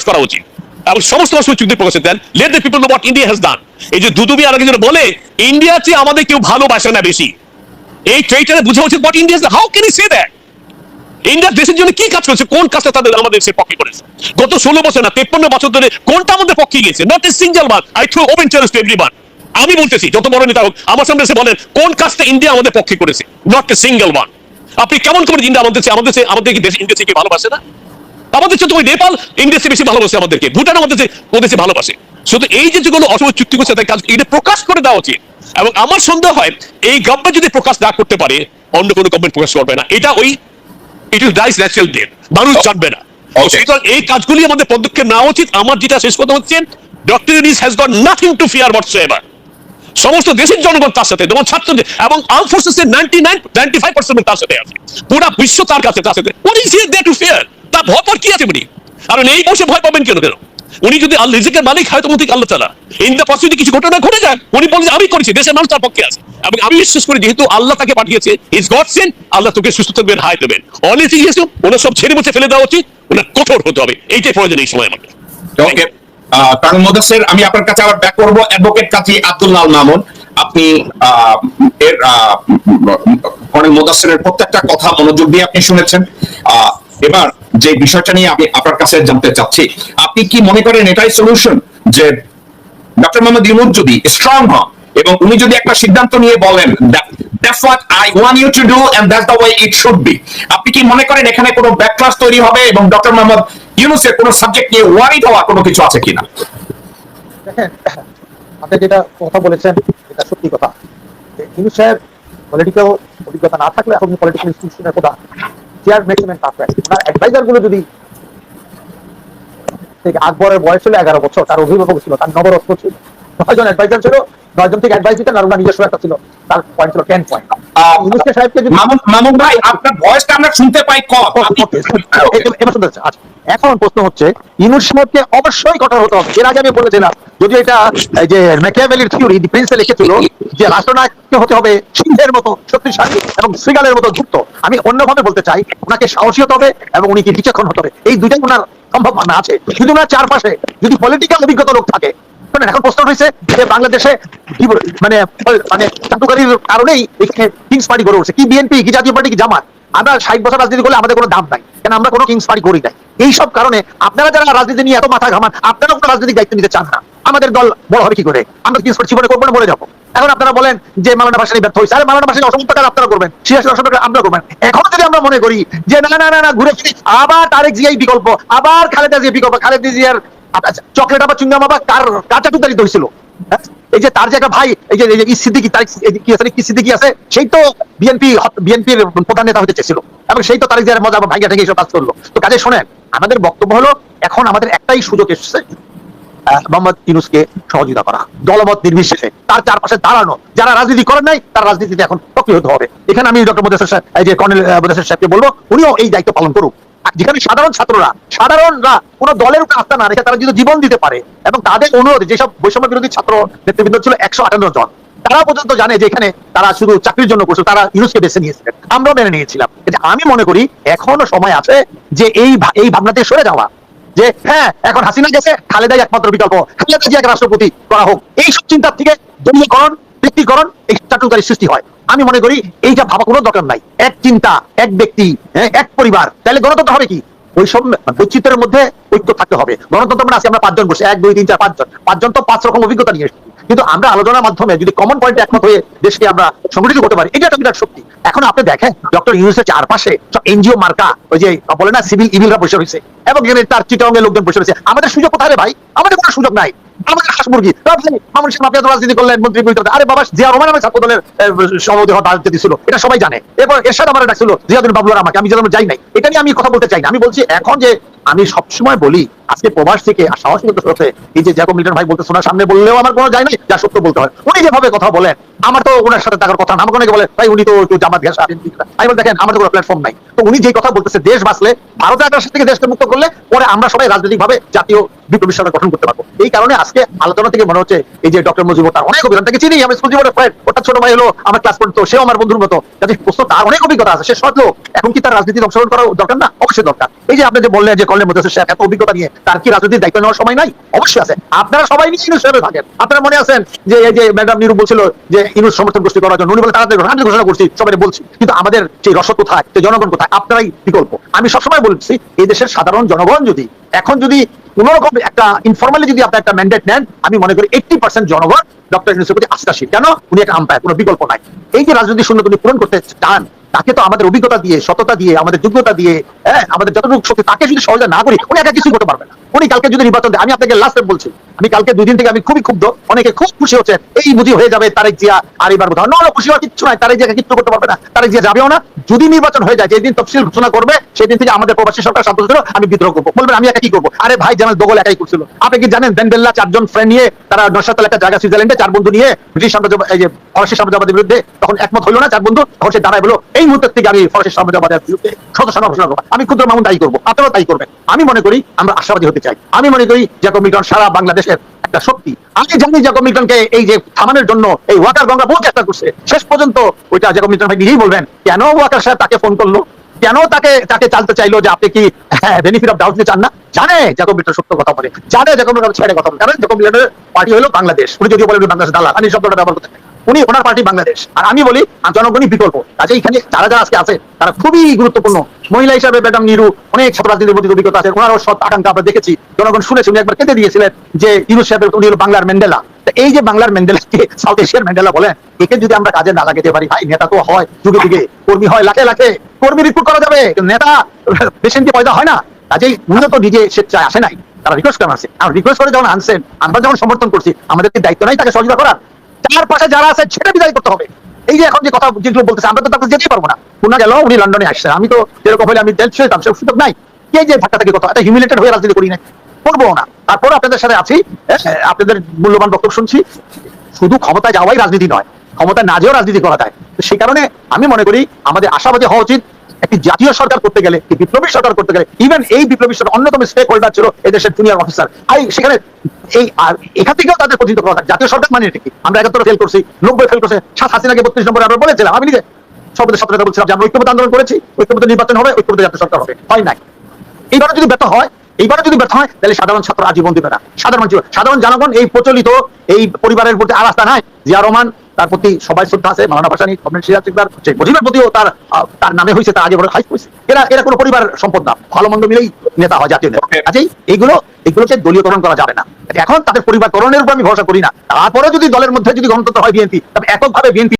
করা উচিত এবং সমস্ত রাষ্ট্র চুক্তি প্রকাশ দেন, let the people know what India has done. এই যে দুদুবি আর একজন বলে ইন্ডিয়া চেয়ে আমাদের কেউ ভালোবাসে না বেশি, এই ট্রেটারে বোঝা উচিত what India is, how can you say that? India দেশের জন্য কি কাজ করেছে, কোন কাজটা তাদের আমাদের দেশের পক্ষে করেছে? গত 16 বছর না 53 বছর ধরে কোনটা আমাদের পক্ষে গেছে? Not a single one. I throw open challenge to everyone. আমি বলতেছি যত বড় নেতা হোক আমার সামনে এসে বলেন কোন কাজটা ইন্ডিয়া আমাদের পক্ষে করেছে? Not a single one. আপনি কেমন করে ইন্ডিয়া আমাদের কি দেশ ইন্ডিয়া থেকে ভালোবাসে না? আমাদের চেয়ে তো ওই নেপাল ইন্ডিয়া থেকে বেশি ভালোবাসে আমাদেরকে, ভুটান আমাদের ওদেরকে ভালোবাসে। শুধু এই যে যেগুলো অসংখ্য চুক্তি করছে তাদের কাজ এটা প্রকাশ করে দেওয়া উচিত। এবং আমার সন্দেহ হয় এই গভর্নমেন্ট যদি প্রকাশ না করতে পারে অন্য কোনো গভর্নমেন্ট প্রকাশ করবে না। এটা ওই it will dies natural death, মানুষ জানবে না। সুতরাং এই কাজগুলি আমাদের পদক্ষেপ নেওয়া উচিত। আমার যেটা শেষ কথা হচ্ছে doctor Yunus has got nothing to fear whatsoever. সমস্ত দেশের জনগণ তার সাথে, যেমন ছাত্রদের এবং আর্ম ফোর্সেসের 95% তার সাথে আছে, পুরো বিশ্ব তার কাছে তার সাথে। What is here there to fear? তার ভয় পাওয়ার কি আছে উনি? কারণ এই বসে ভয় পাবেন কেন? উনি যদি আল্লাহ রিজিকের মালিক হয় তখন থেকে আল্লাহ তাআলা ইন দ্য পসিবিলিটি কিছু ঘটনা ঘটে যায় উনি বলেন আমি করেছি, দেশের মানুষ তার পক্ষে আছে। এবং আমি বিশ্বাস করি যেহেতু আল্লাহ তাকে পাঠিয়েছে, ইজ গড সেন্ট, আল্লাহ তোকে সুস্থ থাকবেন, হাই দেবেন। অনেক ইয়েছে ওনার সব ছেড়ে মুছে ফেলে দেওয়া উচিত, ওনার কঠোর হতে হবে, এইটাই প্রয়োজন এই সময় আমাদের। ওকে, কারণ মুদাসসির, আমি আপনার কাছে আবার ব্যাক করব অ্যাডভোকেট কাজী আব্দুল্লাহ মামুন। আপনি এর কর্নেল মুদাসসিরের প্রত্যেকটা কথা মনোযোগ দিয়ে আপনি শুনেছেন। এবার যে বিষয়টা নিয়ে আমি আপনার কাছে জানতে চাচ্ছি, আপনি কি মনে করেন এটাই সলিউশন যে ডক্টর মোহাম্মদ ইউনূস যদি স্ট্রং হন এবং উনি যদি একটা সিদ্ধান্ত নিয়ে বলেন that's what I want you to do and that's the way it should be, আপনি কি মনে করেন এখানে কোনো ব্যাকক্লাশ তৈরি হবে এবং ডক্টর মোহাম্মদ ইউনূসের কোনো সাবজেক্ট নিয়ে ওয়ারিড হওয়ার কোনো কিছু আছে কিনা? দেখেন, আপনি যেটা কথা বলেছেন এটা সত্যি কথা। ইউনূস সাহেব পলিটিক্যাল অভিজ্ঞতা না থাকলে এখন পলিটিক্যাল ইনস্টিটিউশনের প্রধান, চেয়ার মেকসিমেন্ট পারফেক্ট। ওনার অ্যাডভাইজার গুলো যদি আকবরের বয়স ছিল 11 বছর, তার অভিভাবক ছিল, তার নবরত্ন ছিল, 9 জন অ্যাডভাইজার ছিল, 9 জন থেকে অ্যাডভাইস দিতেন, আর ওনার নিজস্ব একটা ছিল, তার পয়েন্ট ছিল 10 পয়েন্ট। ইউনূস সাহেবকে যদি মামুন ভাই আপনার ভয়েসটা আমরা শুনতে পাই কম। এখন প্রশ্ন হচ্ছে ইউনূস সাহেবকে অবশ্যই কঠোর হতে হবে। এর আগে আমি বলেছিলাম, যদি এটা যে ম্যাকিয়াভেলির থিওরি প্রিন্সে লিখেছিল যে রাষ্ট্রনায়ককে হতে হবে সিংহের মতো শক্তিশালী এবং শৃগালের মতো যুক্ত, আমি অন্যভাবে বলতে চাই ওনাকে সাহসী হতে হবে এবং উনি কি বিচক্ষণ হতে হবে। এই দুইটাই ওনার সম্ভাবনা আছে। যদি ওনার চারপাশে যদি পলিটিক্যাল অভিজ্ঞতা লোক থাকে। এখন প্রশ্ন হয়েছে যে বাংলাদেশে মানে মানে চাটুকারির কারণেই এখানে কিংস পার্টি গড়ে উঠছে, কি বিএনপি কি জাতীয় পার্টি কি জামাত। আমরা 60 বছর রাজনীতি করলে আমাদের কোনো দাম নাই, কেন আমরা কোনো কিংস পার্টি করি নাই। এইসব কারণে আপনারা যারা রাজনীতি নিয়ে এত মাথা ঘামান, আপনারা কোনো রাজনৈতিক দায়িত্ব নিতে চান না। আমাদের দল বড় হবে কি করে? আমরা কিংস পার্টি জীবনে করবো না, মরে যাবো। এখন আপনারা বলেন যে মাওলানা ভাসানী ব্যর্থ হয়েছে, আরে মাওলানা ভাসানী অসংখ্য টাকা আপনারা করবেন, 86 টাকা আমরা করবেন। এখন যদি আমরা মনে করি যে না না না না ঘুরে ফিরে আবার তারেক জিয়াই বিকল্প, আবার খালেদা জিয়া বিকল্প, খালেদা জিয়ার চকলেট আবার চুঙ্গাম আবার কার চাটুকারিত হয়েছিল। এই যে তার যে একটা ভাই এই যে সিদ্দিকী কি সিদ্দিকী আছে, সেই তো বিএনপির প্রধান নেতা হতে চেয়েছিল এবং সেই তো তারেক জিয়ার মজা ভাইয়া থেকে এইসব কাজ করলো। তো কাজে শোনেন, আমাদের বক্তব্য হলো এখন আমাদের একটাই সুযোগ এসেছে মোহাম্মদ ইউনূসকে সহযোগিতা করা, দলমত নির্বিশেষে তার চারপাশে দাঁড়ানো। যারা রাজনীতি করেন নাই তার রাজনীতিতে এখন সক্রিয় হতে হবে। এখানে আমি ডক্টর মুদাসসির সাহেব, এই যে কর্নেল মুদাসসির সাহেবকে বলবো উনিও এই দায়িত্ব পালন করুক। যেখানে সাধারণরা কোন দলের উপর আস্থা না রেখে তারা যদি জীবন দিতে পারে এবং তাদের অনুরোধে, যেসব বৈষম্য বিরোধী ছাত্র নেতৃবৃন্দ ছিল 158 জন, তারা পর্যন্ত জানে যে এখানে তারা শুধু চাকরির জন্য করছে, তারা ইউনূসকে বেছে নিয়েছিলেন, আমরাও মেনে নিয়েছিলাম। আমি মনে করি এখনো সময় আছে যে এই ভাবনাতে সরে যাওয়া, যে হ্যাঁ এখন হাসিনা গেছে, খালেদাই একমাত্র বিকল্প, খালেদা জিয়াকে রাষ্ট্রপতি করা হোক। এইসব চিন্তার থেকে দলীয়করণ, ব্যক্তিকরণ, এই চাটুকারি সৃষ্টি হয়। আমি মনে করি এইটা ভাবা কোনো দরকার নাই। এক চিন্তা, এক ব্যক্তি, এক পরিবার, তাহলে গণতন্ত্র হবে কি? ওই সব বৈচিত্র্যের মধ্যে ঐক্য থাকতে হবে। গণতন্ত্র মানে আছে আমরা 5 জন বসে, 1 2 3 4 5 জন, 5 জন তো 5 রকম অভিজ্ঞতা নিয়ে এসেছি, কিন্তু আমরা আলোচনার মাধ্যমে যদি কমন পয়েন্টে একমত হয়ে দেশকে আমরা সংগঠিত করতে পারি, এটা একটা বিরাট শক্তি। এখন আপনি দেখেন ডক্টর ইউনূসের চারপাশে সব এনজিও মার্কা, ওই যে বলে না সিভিল ইভিলরা বসে রয়েছে এবং তার চিটাগাংয়ের লোকজন বসে রয়েছে। আমাদের সুযোগ কোথায় রে ভাই? আমাদের কোনো সুযোগ নাই, আমাদের হাঁস মুরগি। মামুন সাহেব আপনি রাজনীতি করলেন, মন্ত্রী বলতে, আরে বাবা জিয়া রহমান আমার ছাত্র দলের সভাপতি হওয়ার দায়িত্ব দিয়েছিল, এটা সবাই জানে। এরপর এরশাদ আমার ডাকছিল, জিয়াউদ্দিন বাবলুর আমাকে, আমি যেন যাই নাই। এটা নিয়ে আমি কথা বলতে চাই না। আমি বলছি এখন যে আমি সবসময় বলি আজকে প্রবাস থেকে আর সাহস করতে হচ্ছে, এই যে জ্যাকব লিটন ভাই বলতে শোনার সামনে বললেও আমার কোনো যায় নাই, যা সত্য বলতে হয়। উনি যেভাবে কথা বলেন আমার তো ওনার সাথে থাকার কথা না। আমাকে অনেকে বলে ভাই উনি তো জামাত ঘেঁষা, আমি বলি দেখেন আমাদের কোনো প্ল্যাটফর্ম নাই। তো উনি যে কথা বলতেছে, দেশ বাঁচলে ভারতের আগ্রাসন থেকে দেশকে মুক্ত করলে পরে আমরা সবাই রাজনৈতিক ভাবে জাতীয় বিপ্লবী সরকার গঠন করতে পারবো। এই কারণে আজকে আলোচনা থেকে মনে হচ্ছে এই যে ডক্টর মুজিবুর তার অনেক অভিজ্ঞতা, তাকে চিনি, আমি স্কুল জীবনের ফ্রেন্ড, ওটা ছোট ভাই হলো, আমার ক্লাস পড়তো, সেও আমার বন্ধুর মতো, কাজে প্রশ্ন তার অনেক অভিজ্ঞতা আছে, সে সৎ লোক। এখন কি তার রাজনীতিতে অংশগ্রহণ করা দরকার না? অবশ্যই দরকার। এই যে আপনি যে বললেন যে কর্নেল মুদাসসির সাহেব এত অভিজ্ঞতা নিয়ে, তার কি রাজনীতির দায়িত্ব নেওয়ার সময় নাই? অবশ্যই আছে। আপনারা সবাই নিয়ে ইউনূস সাহেবে থাকেন। আপনারা মনে আছেন যে এই যে ম্যাডাম নিরু বলছিল যে ইউনূস সমর্থন গোষ্ঠী করার জন্য, উনি বলে তাড়াতাড়ি আমি ঘোষণা করছি, সবাই বলছি, কিন্তু আমাদের সেই রসদ কোথায়, সেই জনগণ কোথায়? আপনারাই বিকল্প। আমি সবসময় বলছি এই দেশের সাধারণ জনগণ যদি এখন যদি কোনোরকম একটা ইনফরমালি যদি আপনি একটা ম্যান্ডেট নেন, আমি মনে করি 80% জনগণ ডক্টর ইউনূসের প্রতি আস্থাশীল। কেন? উনি একটা আম্পায়ার, কোনো বিকল্প নাই। এই যে রাজনৈতিক শূন্য উনি পূরণ করতে চান, তাকে তো আমাদের অভিজ্ঞতা দিয়ে, সততা দিয়ে, আমাদের যোগ্যতা দিয়ে, আমাদের যতটুকু শক্তি, তাকে যদি সহজে না করি, উনি একা কিছু করতে পারবে না। উনি কালকে যদি নির্বাচন দেয়, আমি আপনাকে লাস্টে বলছি, আমি কালকে 2 দিন থেকে আমি খুবই ক্ষুব্ধ, অনেকে খুব খুশি হচ্ছে, এই বুঝি হয়ে যাবে তারেক জিয়া আর এবার বোধহয় না, খুশি হওয়ার কিছু নাই, তারেক জিয়াকে কিছু করতে পারবে না, তারেক জিয়া যাবেও না। যদি নির্বাচন হয়ে যায়, যেদিন তফসিল ঘোষণা করবে, সেদিন থেকে আমাদের প্রবাসী সরকার সাব্যস্ত ছিল, আমি বিদ্রোহ করবো। বলবেন আমি একা কি করবো? আরে ভাই, জামাল দোগল একাই করছিল। আপনি কি জানেন বেনবেল্লা 4 জন ফ্রেন্ড নিয়ে তারা নশাতাল একটা জায়গা সুইজারল্যান্ডে 4 বন্ধু নিয়ে ব্রিটিশ সাম্রাজ্য, এই যে ফরাসি সাম্রাজ্যবাদের বিরুদ্ধে তখন একমত হইল না 4 বন্ধু, তখন সে দাঁড়ায় বলো এই মুহূর্তের থেকে আমি ফরাসি সাম্রাজ্যবাদের বিরুদ্ধে সদস্য ঘোষণা করবো। আমি ক্ষুদ্র মামুন তাই করবো, আপনারাও তাই করবেন। আমি মনে করি আমরা আশাবাদী হতে চাই। আমি মনে করি জ্যাকব মিল্টন সারা বাংলাদেশের একটা শক্তি। আমি জানি জ্যাকব মিল্টনকে এই যে থামানোর জন্য এই ওয়াকার গঙ্গা বহু চেষ্টা করছে, শেষ পর্যন্ত ওইটা জ্যাকব মিল্টন ভাই নিজেই বলবেন কেন ওয়াকার সাহেব তাকে ফোন করলো, কেন তাকে চালতে চাইলো যে আপনি কি বেনিফিট অফ ডাউট নিতে চান না। জানে জ্যাকব মিল্টন সত্য কথা বলে, জানে জ্যাকব মিল্টন ছেড়ে কথা বলে, কারণ জ্যাকব মিল্টনের পার্টি হলো বাংলাদেশ। উনি যদিও বলেন বাংলাদেশ দালাল, আমি শব্দটা ব্যবহার করতে চাই, উনি ওনার পার্টি বাংলাদেশ, আর আমি বলি জনগণই বিকল্প। কাজে এখানে যারা যারা আজকে আছে তারা খুবই গুরুত্বপূর্ণ। মহিলা হিসাবে ম্যাডাম নিরু অনেক ছাত্র রাজনীতির প্রতি অভিজ্ঞতা আছে, ওনারও সৎ আকাঙ্ক্ষা আমরা দেখেছি, জনগণ শুনেছি। উনি একবার কেঁদে দিয়েছিলেন যে ইউনূস সাহেবের, উনি হলো বাংলার ম্যান্ডেলা। এই যে বাংলার ম্যান্ডেলাকে সাউথ এশিয়ার ম্যান্ডেলা বলেন, একে যদি আমরা কাজে না লাগাতে পারি, ভাই নেতা তো হয় যুগে যুগে, কর্মী হয় লাখে লাখে, কর্মী রিক্রুট করা যাবে, নেতা পেশেন্টকে পয়দা হয় না। কাজেই উনি তো নিজে স্বেচ্ছায় আসে নাই, তারা রিকোয়েস্ট করে আসছে, আর রিকোয়েস্ট করে যখন আনছেন, আমরা যখন সমর্থন করছি, আমাদের কি দায়িত্ব নাই তাকে সহযোগিতা করার? তার পাশে যারা আছে সেটা বিদায় করতে হবে। এই যে এখন যে কথা যেগুলো বলতেছে, আমরা তো তাকে যেতেই পারবো না। শোনা গেল উনি লন্ডনে আসছে, আমি তো যেরকম হলে আমি জেলস হয়ে সে সুযোগ নাই। কে যে ধাক্কা থেকে কথা, এটা হিউমিলেটেড হয়ে রাজনীতি করি না, করবো না। তারপর আপনাদের সাথে আছি, আপনাদের মূল্যবান বক্তব্য শুনছি। শুধু ক্ষমতায় যাওয়াই রাজনীতি নয়, ক্ষমতা না যেও রাজনীতি করা যায়। সেই কারণে আমি মনে করি আমাদের আশাবাদী হওয়া উচিত। একটি জাতীয় সরকার করতে গেলে, একটি বিপ্লবী সরকার করতে গেলে, ইভেন এই বিপ্লবী সরকার অন্যতম স্টেক হোল্ডার ছিল এদেশের জুনিয়র অফিসার, সেখানে এই এখান থেকেও তাদের প্রতিনিধিত্ব করা থাকে। জাতীয় সরকার মানে কি? আমরা 71 ফেল করছি, 90 ফেল করছে, 7 হাসিনাকে 32 নম্বরে আমরা বলেছিলাম, আমি নিজে সর্বদা সতর্কতা বলছিলাম যে আমরা ঐক্যবদ্ধ আন্দোলন করেছি, ঐক্যবদ্ধ নির্বাচন হবে, ঐক্যবদ্ধ জাতীয় সরকার হবে, হয় নাই। এইবারও যদি ব্যর্থ হয়, তাহলে সাধারণ ছাত্র আজীবন দিবে না। সাধারণ জনগণ এই প্রচলিত এই পরিবারের প্রতি আর আস্থা নাই। জিয়া রহমান তার প্রতি সবাই শ্রদ্ধা আছে, মাওলানা ভাসানী, কমরেড সিরাজ শিকদার, সেই মুজিবের প্রতিও তার নামে হয়েছে, তার আগে বড় হাই হয়েছে। এরা কোনো পরিবার সম্পদ না, ভালো মন্দ মিলেই নেতা হয়, জাতীয় নেতা। কাজেই এগুলোকে দলীয়করণ করা যাবে না। এখন তাদের পরিবারকরণের উপর আমি ভরসা করি না। তারপরে যদি দলের মধ্যে যদি গণতন্ত্র হয় বিএনপি, তবে এককভাবে বিএনপি